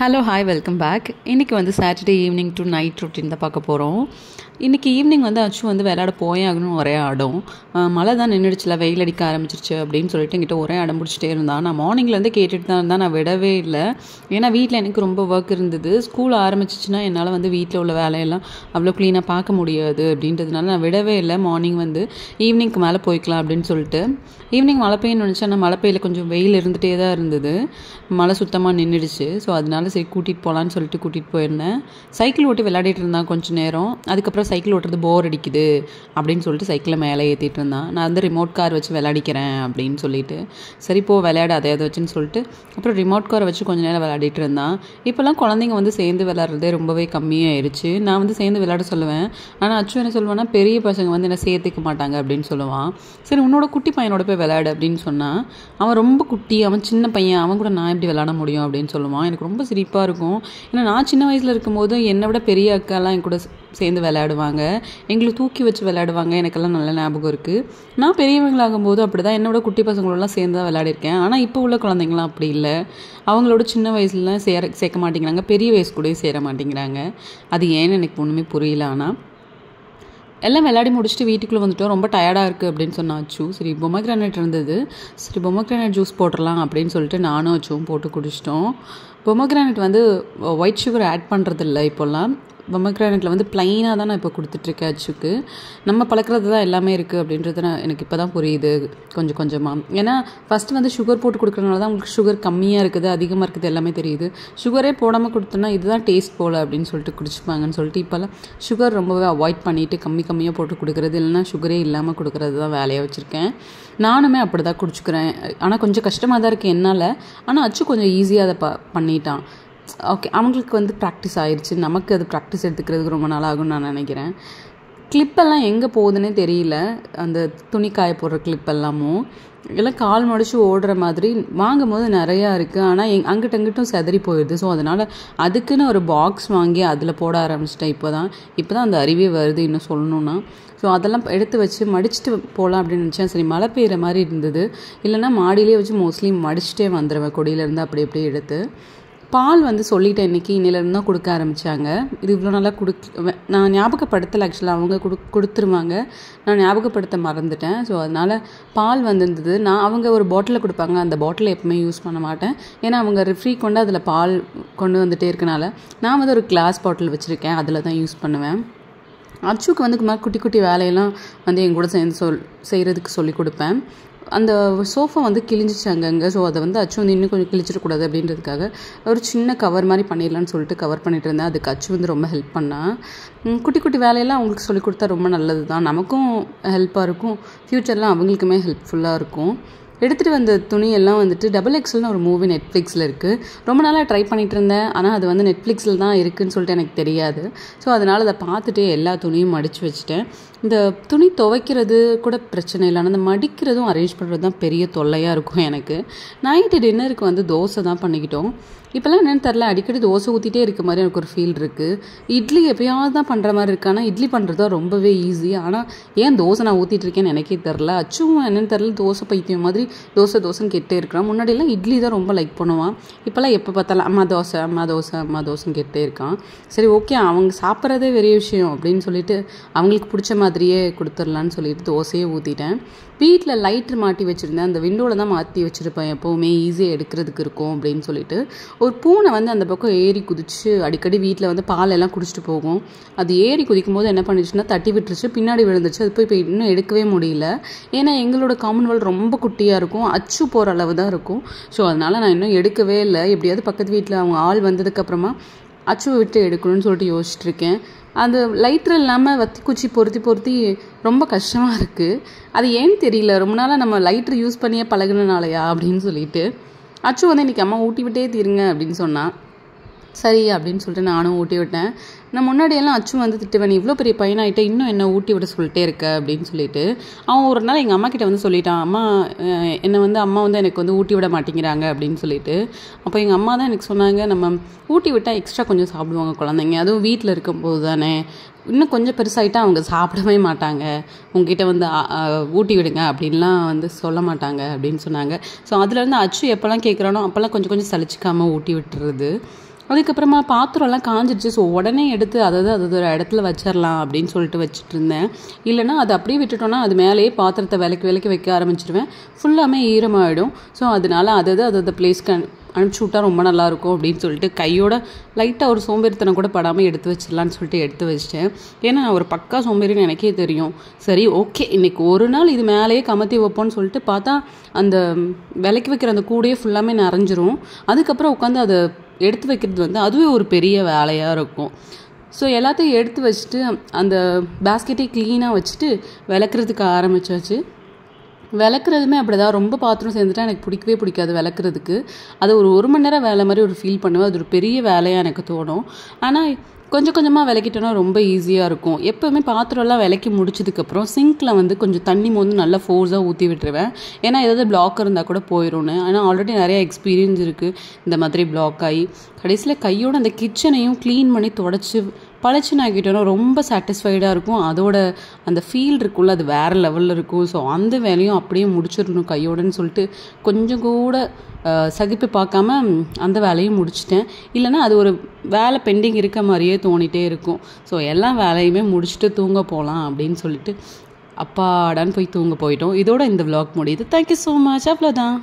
Hello hi welcome back. இன்றைக்கி வந்து Saturday evening to night routine தான் பார்க்க போகிறோம். இன்றைக்கி ஈவினிங் வந்து அச்சு வந்து விளையாட போயாகணும் ஒரே ஆடம். மழை தான் நின்றுடுச்சுல, வெயில் அடிக்க ஆரம்பிச்சிருச்சு அப்படின்னு சொல்லிட்டு என்கிட்ட ஒரே அடம் பிடிச்சிட்டே இருந்தான். நான் மார்னிங்லேருந்து கேட்டுட்டு தான் இருந்தால் நான் விடவே இல்லை. ஏன்னா வீட்டில் எனக்கு ரொம்ப ஒர்க் இருந்தது. ஸ்கூல் ஆரம்பிச்சிச்சுன்னா என்னால் வந்து வீட்டில் உள்ள வேலையெல்லாம் அவ்வளோ க்ளீனாக பார்க்க முடியாது அப்படின்றதுனால நான் விடவே இல்லை. மார்னிங் வந்து ஈவினிங்க்கு மேலே போய்க்கலாம் அப்படின்னு சொல்லிட்டு ஈவினிங் மழை பெய்யணும்னு நினச்சா நான் மழை பெய்யல, கொஞ்சம் வெயில் இருந்துகிட்டே தான் இருந்தது. மழை சுத்தமாக நின்றுடுச்சு. ஸோ அதனால சரி கூட்டிகிட்டு போகலான்னு சொல்லிட்டு கூட்டிகிட்டு போயிருந்தேன். சைக்கிள் ஓட்டி விளையாடிட்டு இருந்தான் கொஞ்சம் நேரம். அதுக்கப்புறம் சைக்கிள் ஓட்டுறது போர் அடிக்குது அப்படின்னு சொல்லிட்டு சைக்கிளை மேலே ஏற்றிட்டு இருந்தான். நான் வந்து ரிமோட் கார் வச்சு விளையாடிக்கிறேன் அப்படின்னு சொல்லிட்டு சரி போ விளையாட அதை வச்சுன்னு சொல்லிட்டு அப்புறம் ரிமோட் காரை வச்சு கொஞ்சம் நேரம் விளையாடிட்டு இருந்தான். இப்போல்லாம் குழந்தைங்க வந்து சேர்ந்து விளையாடுறதே ரொம்பவே கம்மியாயிருச்சு. நான் வந்து சேர்ந்து விளையாட சொல்லுவேன். ஆனால் அச்சு என்ன சொல்லுவேன்னா பெரிய பசங்க வந்து என்ன சேர்த்துக்க மாட்டாங்க அப்படின்னு சொல்லுவான். சரி உன்னோட குட்டி பையனோட போய் விளையாடு அப்படின்னு சொன்னால் அவன் ரொம்ப குட்டி, அவன் சின்ன பையன், அவன் கூட நான் எப்படி விளையாட முடியும் அப்படின்னு சொல்லுவான். எனக்கு ரொம்ப சிரிப்பாக இருக்கும். ஏன்னா நான் சின்ன வயசில் இருக்கும்போது என்னை விட பெரிய அக்காலாம் என் கூட சேர்ந்து விளையாடுவாங்க, எங்களுக்கு தூக்கி வச்சு விளையாடுவாங்க. எனக்கெல்லாம் நல்ல ஞாபகம் இருக்குது. நான் பெரியவங்களாகும்போது அப்படி தான் என்னோட குட்டி பசங்களோடலாம் சேர்ந்து தான் விளையாடிருக்கேன். ஆனால் இப்போ உள்ள குழந்தைங்களாம் அப்படி இல்லை. அவங்களோட சின்ன வயசுலாம் சேர்க்க மாட்டேங்கிறாங்க, பெரிய வயசு கூடயும் சேர மாட்டேங்கிறாங்க. அது ஏன்னு எனக்கு ஒன்றுமே புரியல. ஆனால் எல்லாம் விளையாடி முடிச்சுட்டு வீட்டுக்குள்ளே வந்துட்டோம். ரொம்ப டயர்டாக இருக்குது அப்படின்னு சொன்னாச்சு. சரி பொமக்ரானேட் இருந்தது, சரி பொமக்ரானேட் ஜூஸ் போட்டுடலாம் அப்படின்னு சொல்லிட்டு நானும் அச்சுவும் போட்டு குடிச்சிட்டோம். பொமக்ரானேட் வந்து ஒயிட் சுகர் ஆட் பண்ணுறதில்ல இப்போல்லாம். பொமக்ரானேட்டில் வந்து ப்ளைனாக தான் நான் இப்போ கொடுத்துட்ருக்கேன் அச்சுக்கு. நம்ம பழக்கிறது தான் எல்லாமே இருக்குது அப்படின்றது எனக்கு இப்போ தான் புரியுது கொஞ்சம் கொஞ்சமாக. ஏன்னா ஃபஸ்ட்டு வந்து சுகர் போட்டு கொடுக்குறதுனால தான் உங்களுக்கு சுகர் கம்மியாக இருக்குது அதிகமாக இருக்குது எல்லாமே தெரியுது. சுகரே போடாமல் கொடுத்தோன்னா இதுதான் டேஸ்ட் போல் அப்படின்னு சொல்லிட்டு குடிச்சுப்பாங்கன்னு சொல்லிட்டு இப்போல்லாம் சுகர் ரொம்பவே அவாய்ட் பண்ணிவிட்டு கம்மியாக போட்டு கொடுக்குறது, இல்லைனா சுகரே இல்லாமல் கொடுக்குறது தான் வேலையாக வச்சுருக்கேன். நானுமே அப்படி தான் குடிச்சுக்கிறேன். ஆனால் கொஞ்சம் கஷ்டமாக தான் இருக்குது என்னால். ஆனால் அச்சு கொஞ்சம் ஈஸியாக அதை பண்ணிட்டான். ஓகே, அவங்களுக்கு வந்து ப்ராக்டிஸ் ஆயிடுச்சு. நமக்கு அது ப்ராக்டிஸ் எடுத்துக்கிறதுக்கு ரொம்ப நாள் ஆகும்னு நான் நினைக்கிறேன். கிளிப்பெல்லாம் எங்கே போகுதுன்னே தெரியல. அந்த துணி காய போடுற கிளிப்பெல்லாமும் எல்லாம் கால் முடிச்சு ஓடுற மாதிரி வாங்கும் போது நிறையா இருக்குது. ஆனால் அங்கிட்ட அங்கிட்டும் செதறி போயிடுது. ஸோ அதனால் அதுக்குன்னு ஒரு பாக்ஸ் வாங்கி அதில் போட ஆரம்பிச்சிட்டேன். இப்போ தான் அந்த அறிவே வருது இன்னும் சொல்லணுன்னா. ஸோ அதெல்லாம் எடுத்து வச்சு மடிச்சுட்டு போகலாம் அப்படின்னு நினச்சேன். சரி மழை பெய்கிற மாதிரி இருந்தது, இல்லைனா மாடியிலே வச்சு மோஸ்ட்லி மடிச்சுட்டே வந்துடுவேன் கொடியிலேருந்து அப்படி எடுத்து. பால் வந்து சொல்லிட்டேன் இன்றைக்கி இன்னிலேருந்து தான் கொடுக்க ஆரம்பித்தாங்க. இது இவ்வளோ நல்லா நான் ஞாபகப்படுத்தலை. ஆக்சுவலாக அவங்க கொடுத்துருவாங்க, நான் ஞாபகப்படுத்த மறந்துட்டேன். ஸோ அதனால் பால் வந்திருந்தது. அவங்க ஒரு பாட்டிலில் கொடுப்பாங்க, அந்த பாட்டிலை எப்பவுமே யூஸ் பண்ண மாட்டேன். ஏன்னா அவங்க ரிஃப்ரி கொண்டு அதில் பால் கொண்டு வந்துகிட்டே இருக்கனால நான் வந்து ஒரு கிளாஸ் பாட்டில் வச்சுருக்கேன், அதில் தான் யூஸ் பண்ணுவேன். அச்சுக்கு வந்து குட்டி குட்டி வேலையெல்லாம் வந்து என் கூட சேர்ந்து செய்கிறதுக்கு சொல்லி கொடுப்பேன். அந்த சோஃபா வந்து கிழிஞ்சிச்சு அங்கங்கே. ஸோ அதை வந்து அச்சு வந்து இன்னும் கொஞ்சம் கிழிச்சிடக்கூடாது அப்படின்றதுக்காக ஒரு சின்ன கவர் மாதிரி பண்ணிடலான்னு சொல்லிட்டு கவர் பண்ணிட்டு இருந்தேன். அதுக்கு அச்சு வந்து ரொம்ப ஹெல்ப் பண்ணால். குட்டி குட்டி வேலையெல்லாம் அவங்களுக்கு சொல்லிக் கொடுத்தா ரொம்ப நல்லது தான், நமக்கும் ஹெல்ப்பாக இருக்கும், ஃப்யூச்சர்லாம் அவங்களுக்குமே ஹெல்ப்ஃபுல்லாக இருக்கும். எடுத்துகிட்டு வந்த துணியெல்லாம் வந்துட்டு XXLனு ஒரு மூவி நெட்ஃப்ளிக்ஸில் இருக்குது. ரொம்ப நாளாக ட்ரை பண்ணிகிட்டு இருந்தேன். ஆனால் அது வந்து நெட்ஃப்ளிக்ஸில் தான் இருக்குதுன்னு சொல்லிட்டு எனக்கு தெரியாது. ஸோ அதனால் அதை பார்த்துட்டு எல்லா துணியும் மடித்து வச்சுட்டேன். இந்த துணி துவைக்கிறது கூட பிரச்சனை இல்லை, ஆனால் அந்த மடிக்கிறதும் அரேஞ்ச் பண்ணுறது தான் பெரிய தொல்லையாக இருக்கும் எனக்கு. நைட்டு டின்னருக்கு வந்து தோசை தான் பண்ணிக்கிட்டோம். இப்போல்லாம் என்னென்னு தெரில, அடிக்கடி தோசை ஊற்றிட்டே இருக்க மாதிரி எனக்கு ஒரு ஃபீல் இருக்குது. இட்லி எப்போயாவது தான் பண்ணுற மாதிரி இருக்குது. ஆனால் இட்லி பண்ணுறது தான் ரொம்பவே ஈஸி. ஆனால் ஏன் தோசை நான் ஊற்றிட்டு இருக்கேன்னு எனக்கே தெரில. அச்சும் என்னென்னு தெரில, தோசை பைத்தியம் மாதிரி தோசைன்னு கேட்டே இருக்கிறான். முன்னாடியெல்லாம் இட்லி தான் ரொம்ப லைக் பண்ணுவான். இப்போல்லாம் எப்போ பார்த்தாலும் அம்மா தோசைன்னு கேட்டே இருக்கான். சரி ஓகே, அவங்க சாப்பிட்றதே பெரிய விஷயம் அப்படின்னு சொல்லிட்டு அவங்களுக்கு பிடிச்ச மாதிரியே கொடுத்துடலான்னு சொல்லிட்டு தோசையே ஊற்றிட்டேன். வீட்டில் லைட்ரு மாட்டி வச்சுருந்தேன். அந்த விண்டோவில் தான் மாற்றி வச்சுருப்பேன், எப்போவுமே ஈஸியாக எடுக்கிறதுக்கு இருக்கும் அப்படின்னு சொல்லிட்டு. ஒரு பூனை வந்து அந்த பக்கம் ஏறி குதிச்சு அடிக்கடி வீட்டில் வந்து பாலெல்லாம் குடிச்சிட்டு போகும். அது ஏறி குதிக்கும் போது என்ன பண்ணிடுச்சுன்னா தட்டி விட்டுருச்சு, பின்னாடி விழுந்துச்சு. அது போய் இன்னும் எடுக்கவே முடியல. ஏன்னா எங்களோட காமன்வெல்த் ரொம்ப குட்டியாக இருக்கும், அச்சு போகிற அளவு தான் இருக்கும். ஸோ அதனால் நான் இன்னும் எடுக்கவே இல்லை. எப்படியாவது பக்கத்து வீட்டில் அவங்க ஆள் வந்ததுக்கப்புறமா அச்சுவை விட்டு எடுக்கணும்னு சொல்லிட்டு யோசிச்சுட்ருக்கேன். அந்த லைட்ரு இல்லாமல் வத்தி குச்சி பொருத்தி ரொம்ப கஷ்டமாக இருக்குது. அது ஏன்னு தெரியல, ரொம்ப நாளாக நம்ம லைட்ரு யூஸ் பண்ணியே பழகுனாலையா அப்படின்னு சொல்லிட்டு. அச்சு வந்து இன்றைக்கி அம்மா ஊட்டி விட்டே தீருங்க அப்படின்னு சொன்னான். சரி அப்படின்னு சொல்லிட்டு நானும் ஊட்டி விட்டேன். நான் முன்னாடியெல்லாம் அச்சு வந்து திட்டுவேன், இவ்வளோ பெரிய பையனாகிட்ட இன்னும் என்ன ஊட்டி விட சொல்லிட்டே இருக்க அப்படின்னு சொல்லிட்டு. அவன் ஒரு நாள் எங்கள் அம்மா கிட்ட வந்து சொல்லிட்டான், அம்மா அம்மா வந்து எனக்கு வந்து ஊட்டி விட மாட்டேங்கிறாங்க அப்படின்னு சொல்லிட்டு. அப்போ எங்கள் அம்மா தான் எனக்கு சொன்னாங்க, நம்ம ஊட்டி விட்டால் எக்ஸ்ட்ரா கொஞ்சம் சாப்பிடுவாங்க குழந்தைங்க, அதுவும் வீட்டில் இருக்கும்போது தானே. இன்னும் கொஞ்சம் பெருசாகிட்டா அவங்க சாப்பிடவே மாட்டாங்க, உங்ககிட்ட வந்து ஊட்டி விடுங்க அப்படின்லாம் வந்து சொல்ல மாட்டாங்க அப்படின்னு சொன்னாங்க. ஸோ அதுலேருந்து அச்சு எப்போல்லாம் கேட்குறானோ அப்போல்லாம் கொஞ்சம் சலிச்சிக்காமல் ஊட்டி விட்டுறது. அதுக்கப்புறமா பாத்திரம்லாம் காஞ்சிடுச்சு. ஸோ உடனே எடுத்து அதாவது அது ஒரு இடத்துல வச்சிடலாம் அப்படின்னு சொல்லிட்டு வச்சுட்டு இருந்தேன். இல்லைனா அது அப்படியே விட்டுட்டோன்னா அது மேலேயே பாத்திரத்தை விலக்கி வைக்க ஆரம்பிச்சிடுவேன். ஃபுல்லாமே ஈரமாகிடும். ஸோ அதனால அது பிளேஸ்க்கு அனுப்பிச்சி விட்டா ரொம்ப நல்லாயிருக்கும் அப்படின்னு சொல்லிட்டு கையோட லைட்டாக ஒரு சோம்பேறித்தனம் கூட படாமல் எடுத்து வச்சிடலான்னு சொல்லிட்டு எடுத்து வச்சிட்டேன். ஏன்னா நான் ஒரு பக்கா சோம்பேறின்னு எனக்கே தெரியும். சரி ஓகே, இன்றைக்கி ஒரு நாள் இது மேலேயே கமத்தி வைப்போன்னு சொல்லிட்டு பார்த்தா அந்த விலைக்கு வைக்கிற அந்த கூடையே ஃபுல்லாமே நிறைஞ்சிரும். அதுக்கப்புறம் உட்காந்து அதை எடுத்து வைக்கிறது அதுவே ஒரு பெரிய வேலையாக இருக்கும். ஸோ எல்லாத்தையும் எடுத்து வச்சுட்டு அந்த பேஸ்கெட்டை க்ளீனாக வச்சுட்டு விளக்குறதுக்கு ஆரம்பித்தாச்சு. விளக்குறதுமே அப்படி தான். ரொம்ப பாத்திரம் சேர்ந்துட்டா எனக்கு பிடிக்காது விளக்குறதுக்கு. அது ஒரு மணி நேரம் வேலை மாதிரி ஒரு ஃபீல் பண்ணுவேன். அது ஒரு பெரிய வேலையாக எனக்கு தோணும். ஆனால் கொஞ்சம் கொஞ்சமாக விளக்கிட்டோன்னா ரொம்ப ஈஸியாக இருக்கும். எப்போவுமே பாத்திரம்லாம் விளக்கி முடிச்சதுக்கப்புறம் சிங்க்கில் கொஞ்சம் தண்ணி நல்லா ஃபோர்ஸாக ஊற்றி விட்டுருவேன். ஏன்னா ஏதாவது பிளாக் இருந்தால் கூட போயிடும்னு. ஆனால் ஆல்ரெடி நிறையா எக்ஸ்பீரியன்ஸ் இருக்குது இந்த மாதிரி பிளாக் ஆகி. கடைசியில் கையோட அந்த கிச்சனையும் க்ளீன் பண்ணி தொடச்சி பளிச்சுன்னு ஆக்கிட்டோன்னா ரொம்ப சாட்டிஸ்ஃபைடாக இருக்கும். அதோட அந்த ஃபீல் இருக்குல்ல, அது வேறு லெவலில் இருக்கும். ஸோ அந்த வேலையும் அப்படியே முடிச்சிடணும் கையோடன்னு சொல்லிட்டு கொஞ்சம் கூட சகிப்பு பார்க்காம அந்த வேலையும் முடிச்சிட்டேன். இல்லைனா அது ஒரு வேலை பெண்டிங் இருக்க மாதிரியே தோணிகிட்டே இருக்கும். ஸோ எல்லா வேலையுமே முடிச்சுட்டு தூங்க போகலாம் அப்படின்னு சொல்லிட்டு அப்பாடான்னு போய் தூங்க போயிட்டோம். இதோட இந்த vlog முடியுது. Thank you so much. அவ்வளோதான்.